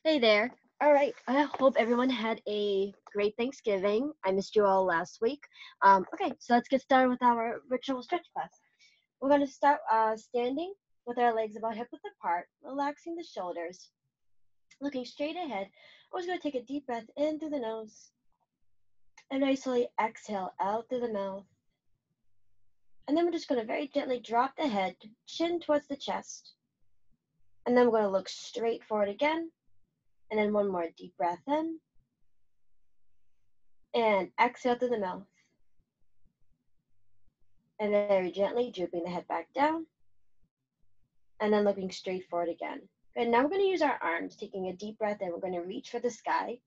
Hey there. All right. I hope everyone had a great Thanksgiving. I missed you all last week. Okay, so let's get started with our ritual stretch class. We're going to start standing with our legs about hip width apart, relaxing the shoulders, looking straight ahead. We're just going to take a deep breath in through the nose and very slowly exhale out through the mouth. And then we're just going to very gently drop the head, chin towards the chest. And then we're going to look straight forward again. And then one more deep breath in. And exhale through the mouth. And very gently drooping the head back down. And then looking straight forward again. Good. Now we're going to use our arms, taking a deep breath in. We're going to reach for the sky.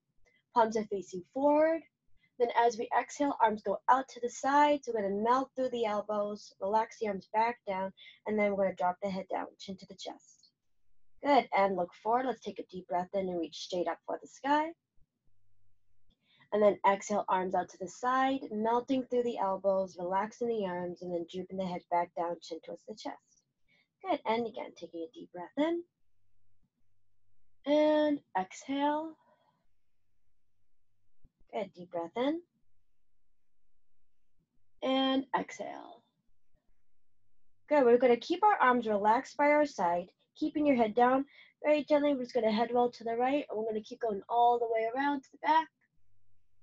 Palms are facing forward. Then as we exhale, arms go out to the sides. We're going to melt through the elbows, relax the arms back down, and then we're going to drop the head down, chin to the chest. Good. And look forward. Let's take a deep breath in and reach straight up for the sky. And then exhale, arms out to the side, melting through the elbows, relaxing the arms, and then drooping the head back down, chin towards the chest. Good. And again, taking a deep breath in. And exhale. Good. Deep breath in. And exhale. Good. We're going to keep our arms relaxed by our side, keeping your head down. Very gently, we're just going to head roll to the right. And we're going to keep going all the way around to the back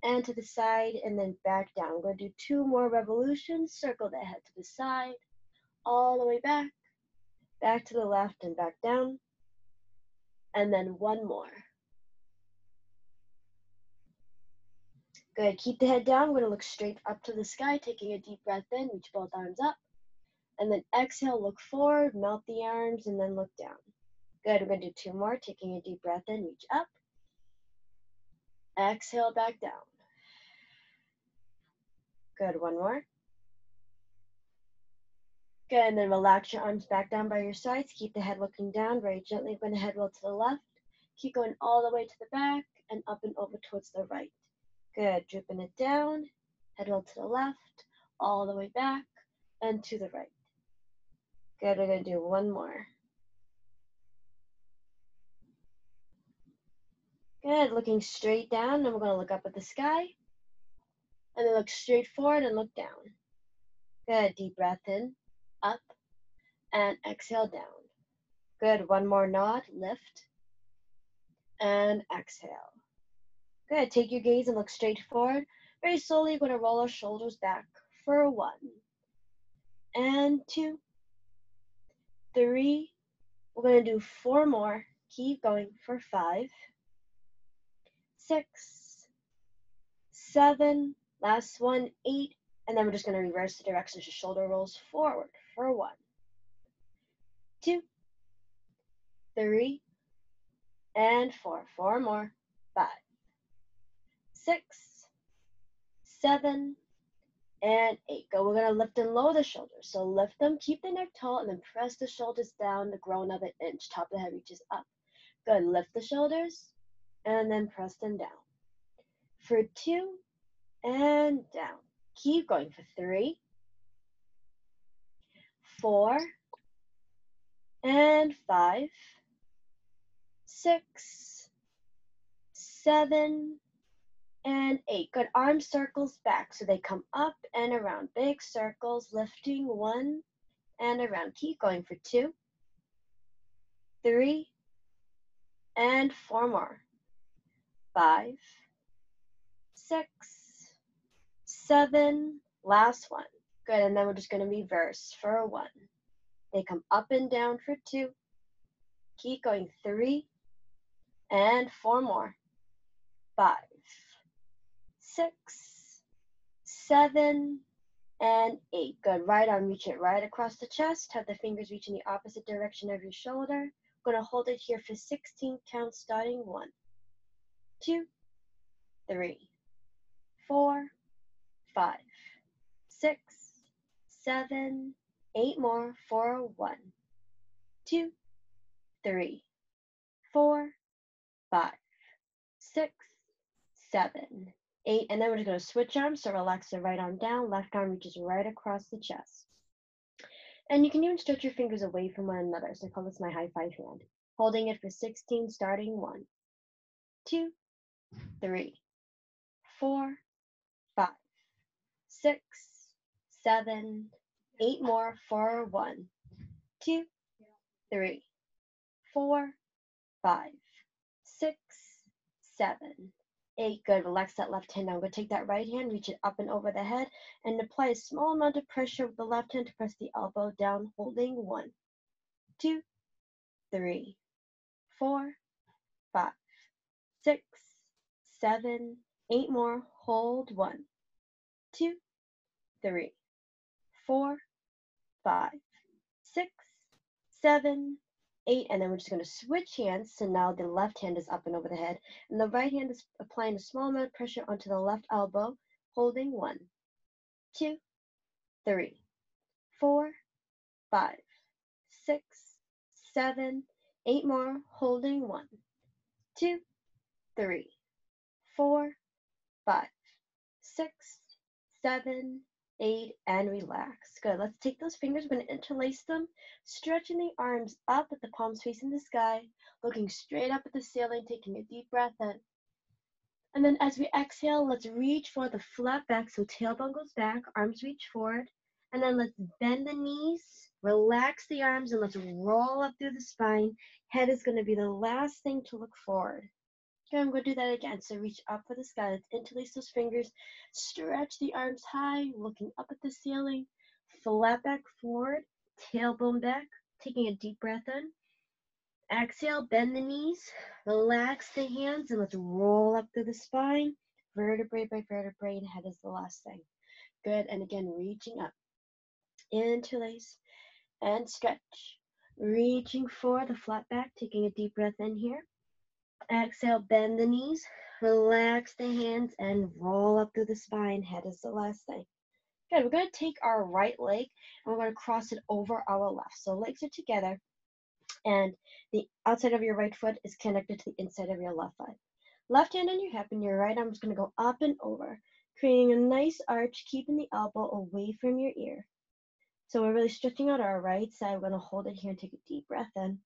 and to the side and then back down. We're going to do 2 more revolutions. Circle the head to the side, all the way back to the left and back down. And then 1 more. Good. Keep the head down. We're going to look straight up to the sky, taking a deep breath in, reach both arms up. And then exhale, look forward, melt the arms, and then look down. Good. We're going to do 2 more, taking a deep breath in, reach up. Exhale, back down. Good. 1 more. Good. And then relax your arms back down by your sides. Keep the head looking down very gently. We're going to head roll to the left. Keep going all the way to the back and up and over towards the right. Good. Drooping it down. Head roll to the left, all the way back and to the right. Good. We're going to do 1 more. Good. Looking straight down, and we're going to look up at the sky. And then look straight forward and look down. Good. Deep breath in, up, and exhale down. Good. 1 more nod, lift, and exhale. Good. Take your gaze and look straight forward. Very slowly, we're going to roll our shoulders back for 1, and 2, 3. We're going to do 4 more. Keep going for 5, 6, 7, last one, 8, and then we're just going to reverse the direction so shoulder rolls forward for 1, 2, 3, and 4. 4 more. 5, 6, 7, and 8. Go. We're going to lift and lower the shoulders. So lift them, keep the neck tall, and then press the shoulders down to grow another inch. Top of the head reaches up. Good. Lift the shoulders, and then press them down. For 2, and down. Keep going for 3, 4, and 5, 6, 7, and 8. Good. Arm circles back so they come up and around. Big circles, lifting 1 and around. Keep going for 2, 3, and 4 more. 5, 6, 7, last one. Good. And then we're just going to reverse for 1. They come up and down for 2. Keep going 3, and 4 more. 5, 6, 7, and 8. Good. Right arm, reach it right across the chest. Have the fingers reach in the opposite direction of your shoulder. Going to hold it here for 16 counts, starting 1, 2, 3, 4, 5, 6, 7, 8 more for 1, 2, 3, 4, 5, 6, 7, 8, and then we're just going to switch arms. So relax the right arm down, left arm reaches right across the chest. And you can even stretch your fingers away from one another. So I call this my high 5 hand. Holding it for 16, starting 1, 2, 3, 4, 5, 6, 7, 8 more for 1, 2, 3, 4, 5, 6, 7, 8. Good. Relax that left hand. Now I'm going to take that right hand, reach it up and over the head, and apply a small amount of pressure with the left hand to press the elbow down, holding 1, 2, 3, 4, 5, 6, 7, 8 more. Hold 1, 2, 3, 4, 5, 6, 7, 8, and then we're just going to switch hands. So now the left hand is up and over the head, and the right hand is applying a small amount of pressure onto the left elbow, holding 1, 2, 3, 4, 5, 6, 7, 8 more, holding 1, 2, 3, 4, 5, 6, 7, 8, and relax. Good. Let's take those fingers. We're going to interlace them, stretching the arms up with the palms facing the sky, looking straight up at the ceiling, taking a deep breath in. And then as we exhale, let's reach for the flat back. So tailbone goes back, arms reach forward. And then let's bend the knees, relax the arms, and let's roll up through the spine. Head is going to be the last thing to look forward. Okay, I'm going to do that again. So reach up for the sky. Let's interlace those fingers. Stretch the arms high, looking up at the ceiling. Flat back forward, tailbone back, taking a deep breath in. Exhale, bend the knees, relax the hands, and let's roll up through the spine. Vertebrae by vertebrae, and head is the last thing. Good, and again, reaching up. Interlace and stretch. Reaching for the flat back, taking a deep breath in here. Exhale, bend the knees, relax the hands, and roll up through the spine. Head is the last thing. Good, we're going to take our right leg, and we're going to cross it over our left. So legs are together, and the outside of your right foot is connected to the inside of your left foot. Left hand on your hip, and your right arm is going to go up and over, creating a nice arch, keeping the elbow away from your ear. So we're really stretching out our right side. We're going to hold it here and take a deep breath in.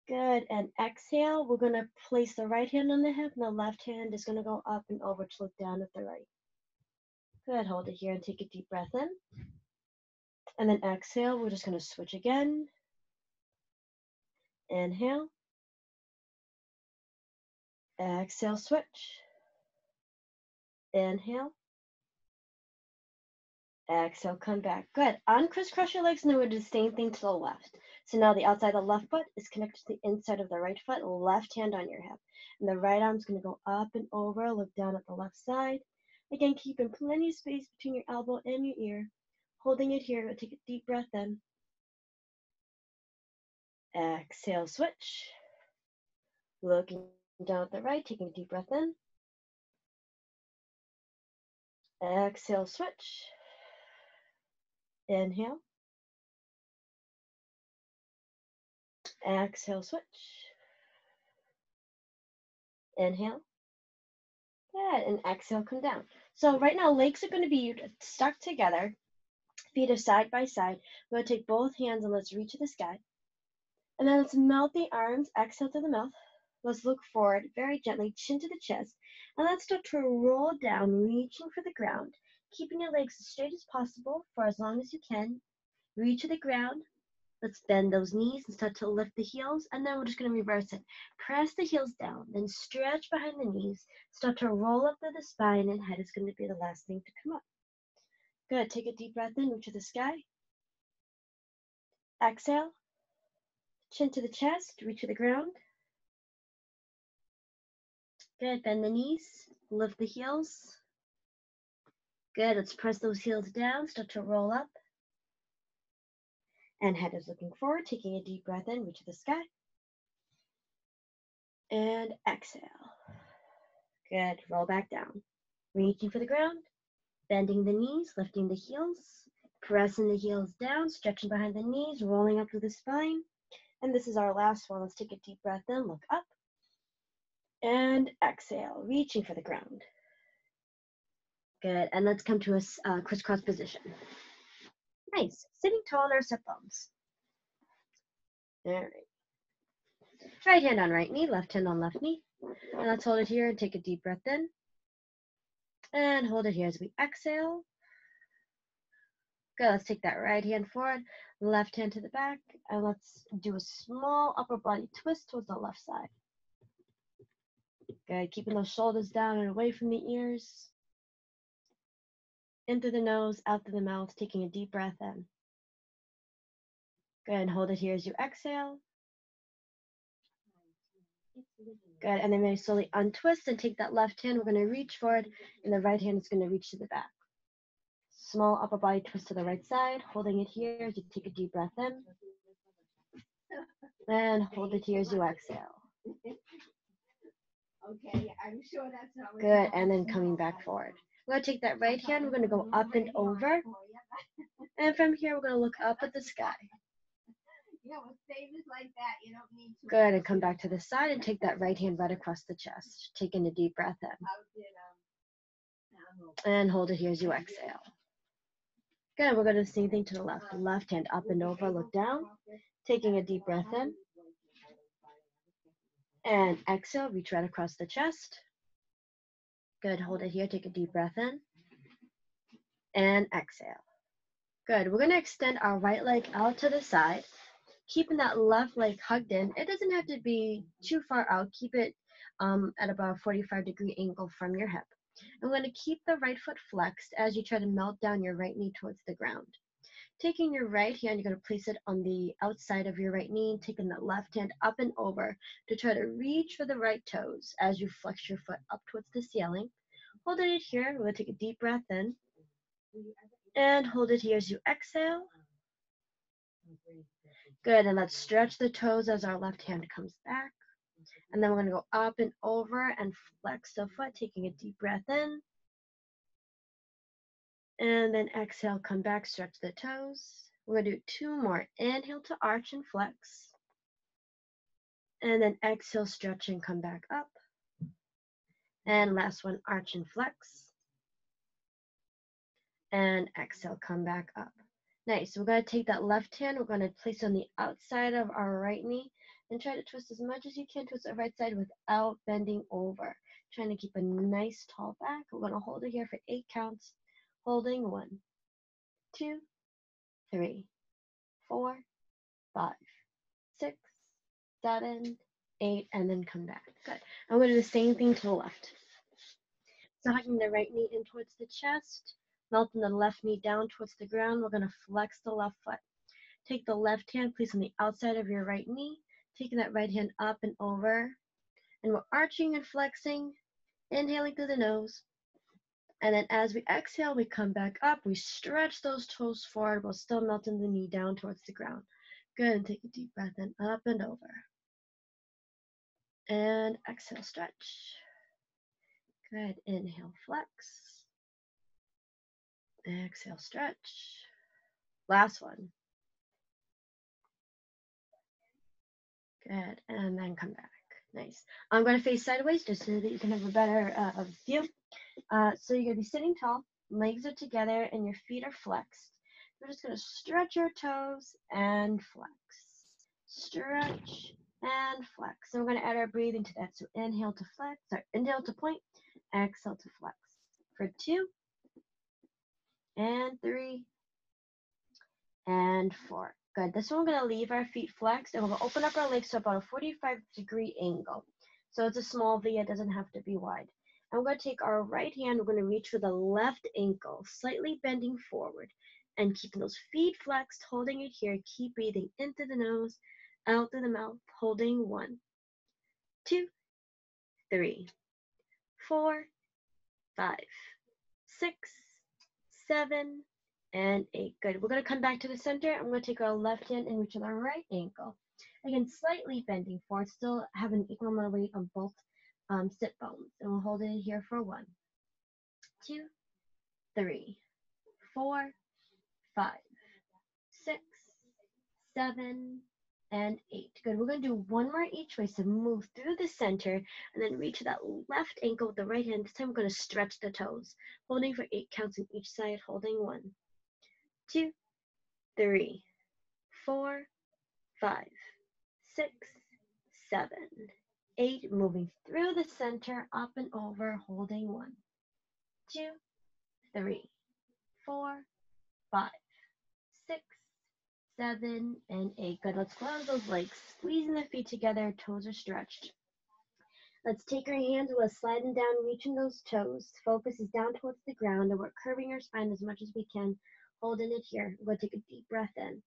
Good, and exhale, we're going to place the right hand on the hip, and the left hand is going to go up and over to look down at the right. Good, hold it here and take a deep breath in. And then exhale, we're just going to switch again. Inhale. Exhale, switch. Inhale. Exhale, come back. Good. Uncrisscross your legs, and then we're going to do the same thing to the left. So now the outside of the left foot is connected to the inside of the right foot, left hand on your hip. And the right arm is going to go up and over, look down at the left side. Again, keeping plenty of space between your elbow and your ear. Holding it here, take a deep breath in. Exhale, switch. Looking down at the right, taking a deep breath in. Exhale, switch. Inhale. Exhale, switch. Inhale. Good, and exhale, come down. So right now, legs are going to be stuck together. Feet are side by side. We're going to take both hands and let's reach to the sky. And then let's melt the arms, exhale through the mouth. Let's look forward very gently, chin to the chest. And let's start to roll down, reaching for the ground. Keeping your legs as straight as possible for as long as you can. Reach to the ground. Let's bend those knees and start to lift the heels. And then we're just going to reverse it. Press the heels down, then stretch behind the knees. Start to roll up through the spine, and head is going to be the last thing to come up. Good. Take a deep breath in, reach to the sky. Exhale. Chin to the chest, reach to the ground. Good. Bend the knees, lift the heels. Good. Let's press those heels down, start to roll up. And head is looking forward, taking a deep breath in, reach to the sky. And exhale. Good. Roll back down. Reaching for the ground, bending the knees, lifting the heels, pressing the heels down, stretching behind the knees, rolling up through the spine. And this is our last one. Let's take a deep breath in, look up. And exhale, reaching for the ground. Good. And let's come to a crisscross position. Nice. Sitting tall on our sit bones. All right. Right hand on right knee, left hand on left knee. And let's hold it here and take a deep breath in. And hold it here as we exhale. Good, let's take that right hand forward, left hand to the back, and let's do a small upper body twist towards the left side. Good, keeping those shoulders down and away from the ears. In through the nose, out through the mouth, taking a deep breath in. Good, and hold it here as you exhale. Good, and then maybe slowly untwist and take that left hand. We're going to reach forward, and the right hand is going to reach to the back. Small upper body twist to the right side, holding it here as you take a deep breath in. And hold it here as you exhale. Okay, I'm sure that's not what Good, and then coming back forward. We're going to take that right hand, we're going to go up and over. And from here, we're going to look up at the sky. Yeah, with favors like that, you don't need to. Good, and come back to the side and take that right hand right across the chest. Taking a deep breath in. And hold it here as you exhale. Good, we're going to do the same thing to the left. Left hand up and over, look down. Taking a deep breath in. And exhale, reach right across the chest. Good, hold it here, take a deep breath in. And exhale. Good, we're going to extend our right leg out to the side, keeping that left leg hugged in. It doesn't have to be too far out. Keep it at about a 45-degree angle from your hip. I'm going to keep the right foot flexed as you try to melt down your right knee towards the ground. Taking your right hand, you're going to place it on the outside of your right knee, taking the left hand up and over to try to reach for the right toes as you flex your foot up towards the ceiling. Holding it here, we're going to take a deep breath in. And hold it here as you exhale. Good, and let's stretch the toes as our left hand comes back. And then we're going to go up and over and flex the foot, taking a deep breath in. And then exhale, come back, stretch the toes. We're going to do 2 more. Inhale to arch and flex. And then exhale, stretch and come back up. And last one, arch and flex. And exhale, come back up. Nice. We're going to take that left hand. We're going to place it on the outside of our right knee and try to twist as much as you can towards the right side without bending over. Trying to keep a nice tall back. We're going to hold it here for 8 counts. Holding 1, 2, 3, 4, 5, 6, 7, 8, and then come back. Good. I'm going to do the same thing to the left. So hugging the right knee in towards the chest, melting the left knee down towards the ground. We're going to flex the left foot. Take the left hand, place on the outside of your right knee, taking that right hand up and over. And we're arching and flexing, inhaling through the nose. And then as we exhale, we come back up. We stretch those toes forward while still melting the knee down towards the ground. Good, and take a deep breath in, up and over. And exhale, stretch. Good, inhale, flex. Exhale, stretch. Last one. Good, and then come back. Nice. I'm going to face sideways just so that you can have a better view. So you're going to be sitting tall, legs are together, and your feet are flexed. We're just going to stretch your toes and flex. Stretch and flex. And we're going to add our breathing to that. So inhale to flex, or inhale to point, exhale to flex. For 2, and 3, and 4. Good. This one we're going to leave our feet flexed, and we're going to open up our legs to about a 45-degree angle. So it's a small V, it doesn't have to be wide. And we're going to take our right hand, we're going to reach for the left ankle, slightly bending forward, and keeping those feet flexed, holding it here. Keep breathing in through the nose, out through the mouth, holding 1, 2, 3, 4, 5, 6, 7, and 8. Good. We're going to come back to the center. I'm going to take our left hand and reach on our right ankle. Again, slightly bending forward, still have an equal amount of weight on both sit bones. And we'll hold it here for 1, 2, 3, 4, 5, 6, 7, and 8. Good. We're going to do 1 more each way. So move through the center and then reach that left ankle with the right hand. This time we're going to stretch the toes, holding for 8 counts on each side, holding 1, 2, 3, 4, 5, 6, 7, 8, moving through the center, up and over, holding 1, 2, 3, 4, 5, 6, 7, and 8. Good. Let's close those legs. Squeezing the feet together, toes are stretched. Let's take our hands, we'll slide them down, reaching those toes. Focus is down towards the ground, and we're curving our spine as much as we can, holding it here. We're going to take a deep breath in.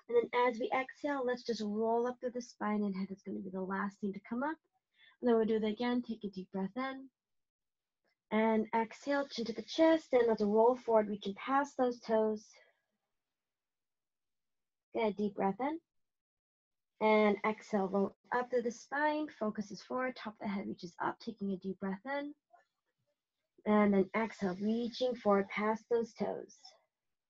And then as we exhale, let's just roll up through the spine, and head is going to be the last thing to come up. And then we'll do that again. Take a deep breath in. And exhale, chin to the chest, and let's roll forward, reaching past those toes. Get a deep breath in. And exhale, roll up through the spine, focus is forward, top of the head reaches up, taking a deep breath in. And then exhale, reaching forward past those toes.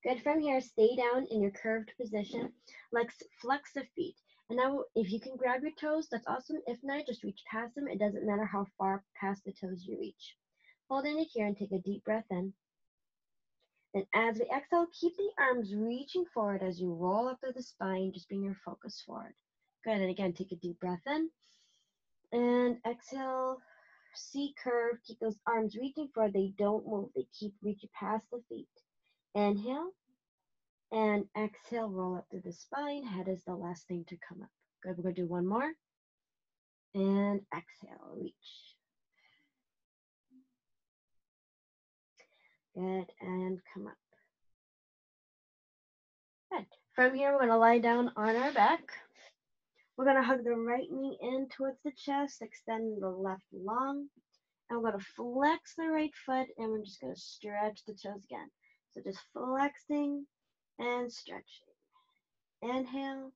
Good. From here, stay down in your curved position. Flex the feet. And now if you can grab your toes, that's awesome. If not, just reach past them. It doesn't matter how far past the toes you reach. Holding it here and take a deep breath in. And as we exhale, keep the arms reaching forward as you roll up through the spine, just bring your focus forward. Good. And again, take a deep breath in. And exhale, C curve. Keep those arms reaching forward. They don't move. They keep reaching past the feet. Inhale. And exhale, roll up through the spine. Head is the last thing to come up. Good. We're going to do one more. And exhale, reach. Good. And come up. Good. From here, we're going to lie down on our back. We're going to hug the right knee in towards the chest, extend the left long. And we're going to flex the right foot, and we're just going to stretch the toes again. So just flexing and stretching. Inhale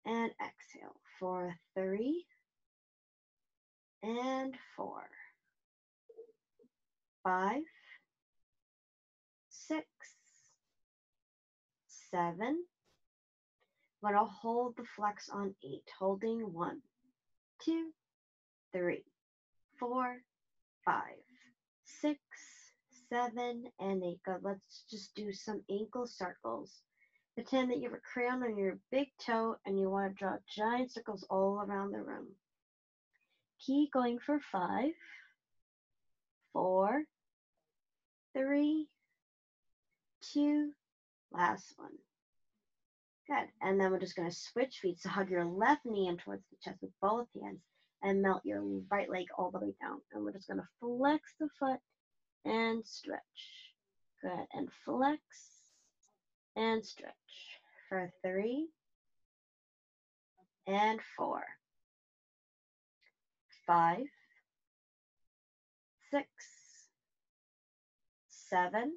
and exhale for 3 and 4, 5, 6, 7. I'm going to hold the flex on 8, holding 1, 2, 3, 4, 5, 6, 7, and 8. Good. Let's just do some ankle circles. Pretend that you have a crayon on your big toe and you want to draw giant circles all around the room. Keep going for 5, 4, 3, 2, last one. Good. And then we're just going to switch feet. So hug your left knee in towards the chest with both hands and melt your right leg all the way down. And we're just going to flex the foot and stretch. Good. And flex and stretch for 3 and 4, 5, 6, 7.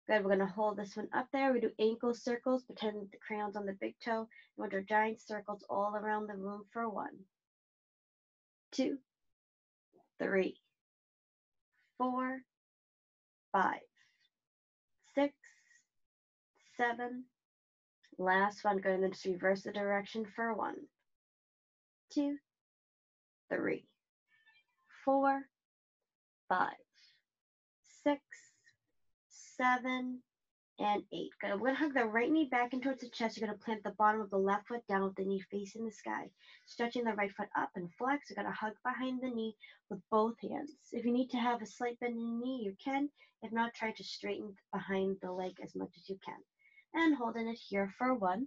Good. We're going to hold this one up there. We do ankle circles. Pretend the crayon's on the big toe. And we'll do giant circles all around the room for 1, 2, 3, 4, 5, 6, 7. Last one. Going to just reverse the direction for 1, 2, 3, 4, 5, 6, 7, and 8. Good. We're going to hug the right knee back in towards the chest. You're going to plant the bottom of the left foot down with the knee facing the sky. Stretching the right foot up and flex. You're going to hug behind the knee with both hands. If you need to have a slight bend in the knee, you can. If not, try to straighten behind the leg as much as you can. And holding it here for 1,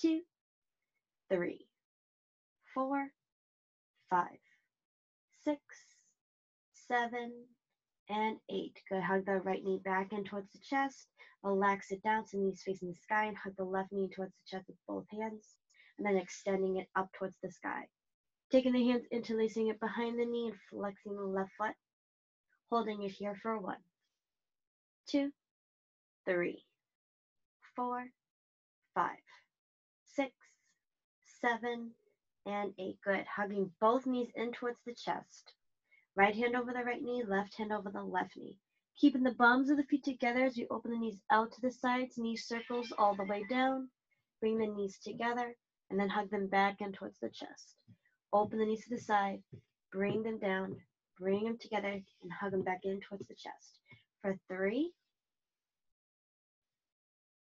2, 3, 4, 5, 6, 7, and 8. Good. Hug the right knee back in towards the chest. Relax it down so the knees facing the sky, and hug the left knee towards the chest with both hands, and then extending it up towards the sky. Taking the hands, interlacing it behind the knee and flexing the left foot. Holding it here for 1, 2, 3, 4, 5, 6, 7, and 8. Good. Hugging both knees in towards the chest. Right hand over the right knee, left hand over the left knee. Keeping the bums of the feet together as you open the knees out to the sides, knee circles all the way down. Bring the knees together and then hug them back in towards the chest. Open the knees to the side, bring them down, bring them together, and hug them back in towards the chest. For 3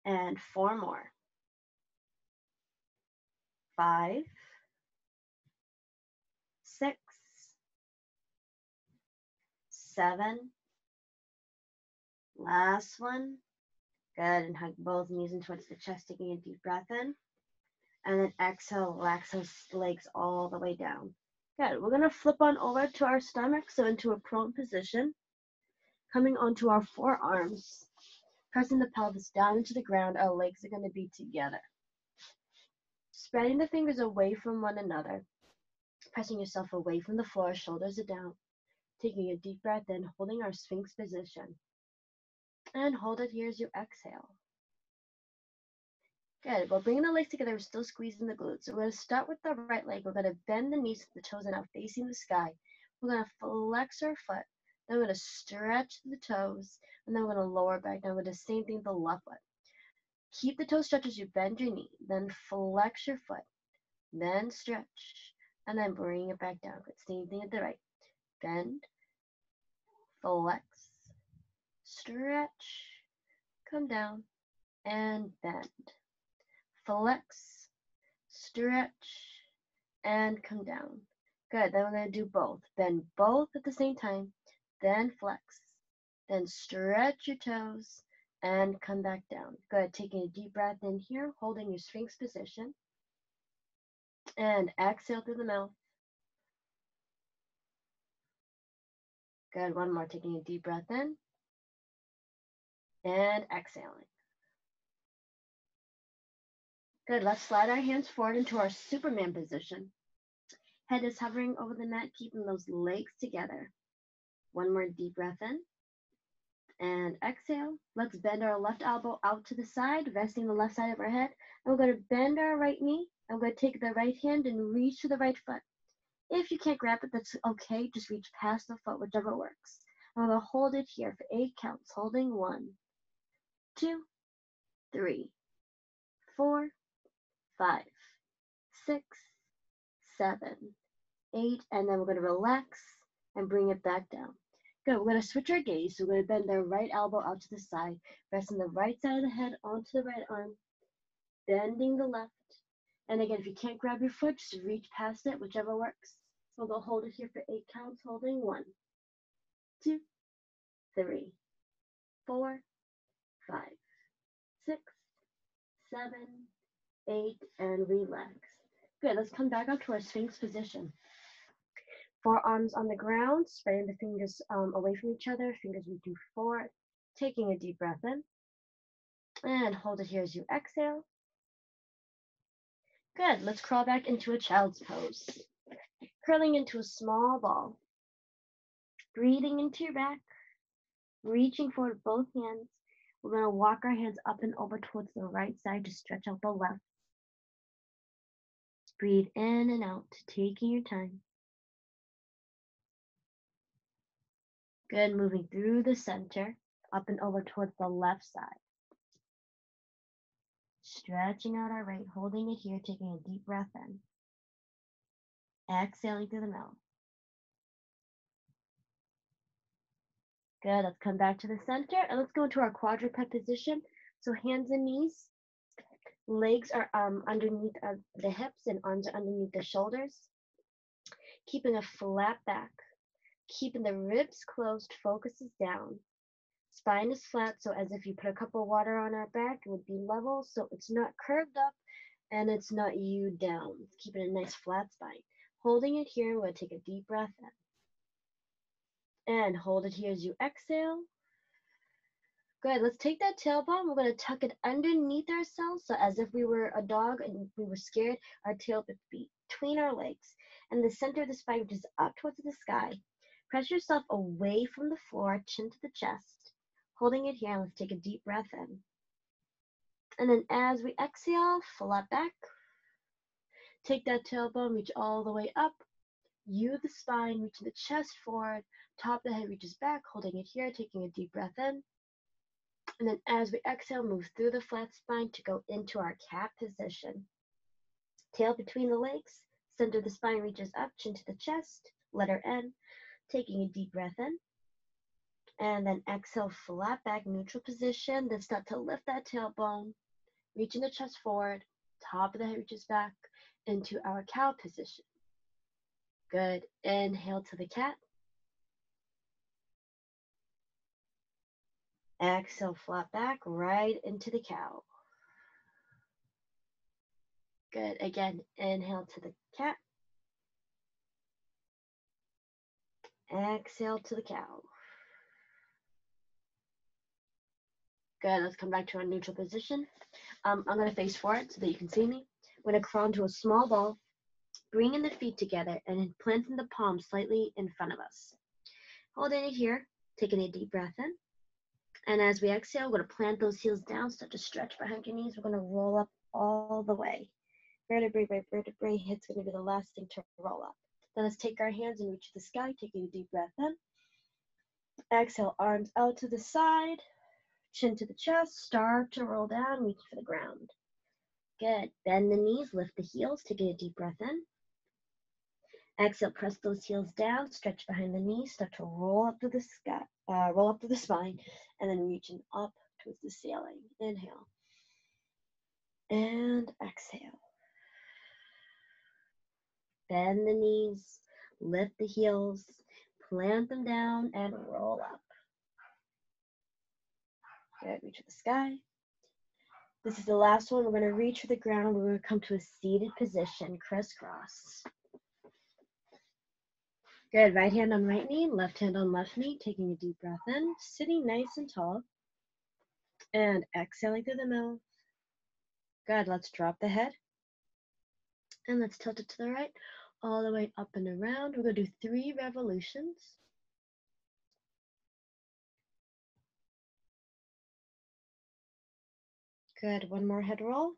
and 4 more. 5 6, 7. Last one. Good. And hug both knees in towards the chest, taking a deep breath in. And then exhale, relax those legs all the way down. Good. We're going to flip on over to our stomach, so into a prone position. Coming onto our forearms, pressing the pelvis down into the ground. Our legs are going to be together. Spreading the fingers away from one another. Pressing yourself away from the floor, shoulders are down. Taking a deep breath in, holding our Sphinx position. And hold it here as you exhale. Good. We're bringing the legs together. We're still squeezing the glutes. So we're going to start with the right leg. We're going to bend the knees so the toes are now facing the sky. We're going to flex our foot. Then we're going to stretch the toes. And then we're going to lower back down with the same thing with the left foot. Keep the toes stretched as you bend your knee. Then flex your foot. Then stretch. And then bring it back down. Good. Same thing at the right. Bend. Flex. Stretch. Come down. And bend. Flex, stretch, and come down. Good. Then we're going to do both. Bend both at the same time, then flex, then stretch your toes, and come back down. Good. Taking a deep breath in here, holding your Sphinx position, and exhale through the mouth. Good. One more. Taking a deep breath in, and exhaling. Good. Let's slide our hands forward into our Superman position. Head is hovering over the mat, keeping those legs together. One more deep breath in. And exhale. Let's bend our left elbow out to the side, resting the left side of our head. And we're going to bend our right knee. I'm going to take the right hand and reach to the right foot. If you can't grab it, that's okay. Just reach past the foot, whichever works. I'm going to hold it here for 8 counts. Holding 1, 2, 3, 4, 5, 6, 7, 8, and then we're going to relax and bring it back down. Good. We're going to switch our gaze. So we're going to bend the right elbow out to the side, resting the right side of the head onto the right arm, bending the left. And again, if you can't grab your foot, just reach past it, whichever works. So we'll hold it here for 8 counts, holding 1, 2, 3, 4, 5, 6, 7, 8, and relax. Good. Let's come back up to our Sphinx position. Forearms on the ground, spreading the fingers away from each other, fingers reaching forward, taking a deep breath in, and hold it here as you exhale. Good. Let's crawl back into a child's pose. Curling into a small ball. Breathing into your back, reaching forward with both hands. We're going to walk our hands up and over towards the right side to stretch out the left. Breathe in and out, taking your time. Good. Moving through the center, up and over towards the left side. Stretching out our right, holding it here, taking a deep breath in. Exhaling through the mouth. Good. Let's come back to the center and let's go into our quadruped position. So hands and knees. Legs are underneath the hips and arms are underneath the shoulders. Keeping a flat back. Keeping the ribs closed, focus is down. Spine is flat, so as if you put a cup of water on our back, it would be level, so it's not curved up and it's not you down. Keeping a nice flat spine. Holding it here, we're going to take a deep breath in. And hold it here as you exhale. Good. Let's take that tailbone. We're going to tuck it underneath ourselves, so as if we were a dog and we were scared, our tail would be between our legs. And the center of the spine, which is up towards the sky. Press yourself away from the floor, chin to the chest. Holding it here, let's take a deep breath in. And then as we exhale, flat back. Take that tailbone, reach all the way up. You, the spine, reaching the chest forward. Top of the head reaches back, holding it here, taking a deep breath in. And then as we exhale, move through the flat spine to go into our cat position. Tail between the legs, center of the spine reaches up, chin to the chest, letter N. Taking a deep breath in. And then exhale, flat back, neutral position. Then start to lift that tailbone, reaching the chest forward, top of the head reaches back into our cow position. Good. Inhale to the cat. Exhale, flat back, right into the cow. Good. Again, inhale to the cat. Exhale to the cow. Good. Let's come back to our neutral position. I'm going to face forward so that you can see me. I'm going to crawl into a small ball, bringing the feet together and planting the palms slightly in front of us. Holding it here, taking a deep breath in. And as we exhale, we're going to plant those heels down, start to stretch behind your knees. We're going to roll up all the way. Vertebrae by vertebrae, head's going to be the last thing to roll up. Then let's take our hands and reach to the sky, taking a deep breath in. Exhale, arms out to the side, chin to the chest, start to roll down, reach for the ground. Good. Bend the knees, lift the heels, taking a deep breath in. Exhale, press those heels down, stretch behind the knees, start to roll up to the sky, roll up to the spine, and then reaching up towards the ceiling. Inhale. And exhale. Bend the knees, lift the heels, plant them down, and roll up. Good, reach for the sky. This is the last one. We're going to reach for the ground. We're going to come to a seated position, crisscross. Good, right hand on right knee, left hand on left knee, taking a deep breath in, sitting nice and tall, and exhaling through the mouth. Good, let's drop the head, and let's tilt it to the right, all the way up and around. We're going to do 3 revolutions. Good, one more head roll.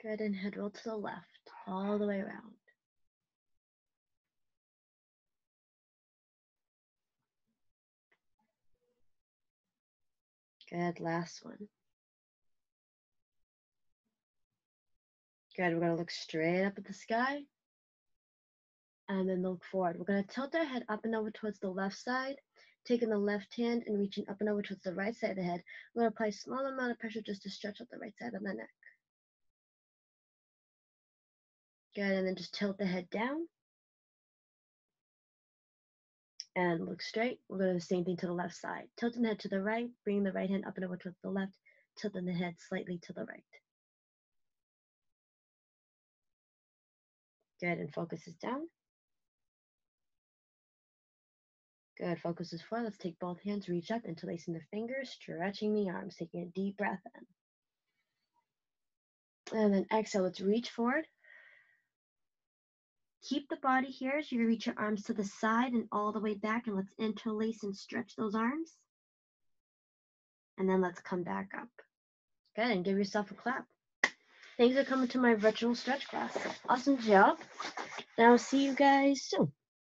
Good, and head roll to the left, all the way around. Good, last one. Good, we're going to look straight up at the sky, and then look forward. We're going to tilt our head up and over towards the left side, taking the left hand and reaching up and over towards the right side of the head. We're going to apply a small amount of pressure just to stretch out the right side of the neck. Good, and then just tilt the head down and look straight. We're going to do the same thing to the left side. Tilting the head to the right, bringing the right hand up and over towards the left, tilting the head slightly to the right. Good, and focus is down. Good, focus is forward. Let's take both hands, reach up, interlacing the fingers, stretching the arms, taking a deep breath in. And then exhale, let's reach forward. Keep the body here as you reach your arms to the side and all the way back, and let's interlace and stretch those arms. And then let's come back up. Good, and give yourself a clap. Thanks for coming to my virtual stretch class. Awesome job. And I'll see you guys soon.